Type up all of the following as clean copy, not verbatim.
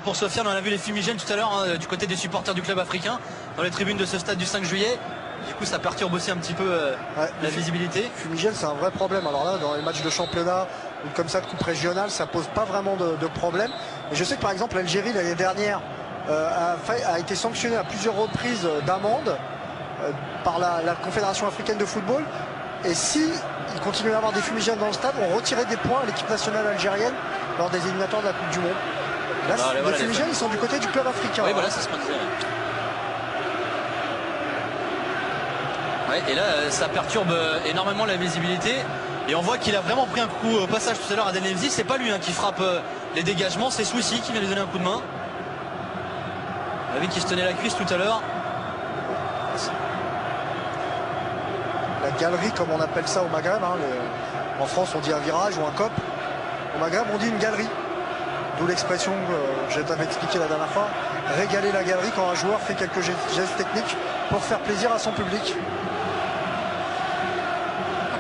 Pour Sofiane, on a vu les fumigènes tout à l'heure hein, du côté des supporters du club africain dans les tribunes de ce stade du 5 juillet. Du coup, ça perturbe aussi un petit peu la visibilité. Fumigène, c'est un vrai problème. Alors là, dans les matchs de championnat ou comme ça de coupe régionale, ça pose pas vraiment de problème. Et je sais que par exemple, l'Algérie l'année dernière a été sanctionnée à plusieurs reprises d'amende par la Confédération africaine de football. Et si il continuait à avoir des fumigènes dans le stade, on retirait des points à l'équipe nationale algérienne lors des éliminatoires de la Coupe du Monde. Là, les fumigènes, ils sont du côté du club africain. Oui, voilà, c'est ce qu'on disait. Ouais, et là, ça perturbe énormément la visibilité. Et on voit qu'il a vraiment pris un coup au passage tout à l'heure à Denelzi. C'est pas lui qui frappe les dégagements, c'est Souissi qui vient lui donner un coup de main. On a vu qu'il se tenait la cuisse tout à l'heure. La galerie, comme on appelle ça au Maghreb. Hein, en France, on dit un virage ou un cop. Au Maghreb, on dit une galerie. D'où l'expression que je t'avais expliqué la dernière fois, régaler la galerie quand un joueur fait quelques gestes techniques pour faire plaisir à son public.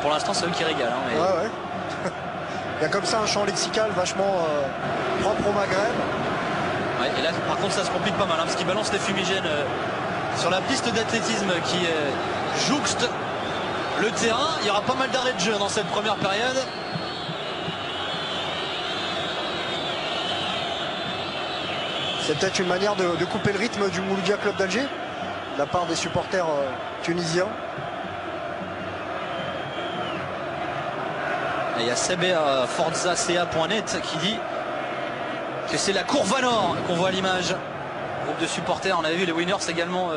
Pour l'instant, c'est eux qui régalent. Hein, mais... ouais. Il y a comme ça un champ lexical vachement propre au Maghreb. Ouais, et là, par contre, ça se complique pas mal, hein, parce qu'il balance les fumigènes sur la piste d'athlétisme qui jouxte le terrain. Il y aura pas mal d'arrêts de jeu dans cette première période. C'est peut-être une manière de couper le rythme du Mouloudia Club d'Alger, de la part des supporters tunisiens. Et il y a CBForzaCA.net qui dit que c'est la courbe à nord qu'on voit à l'image. Groupe de supporters, on avait vu les winners également.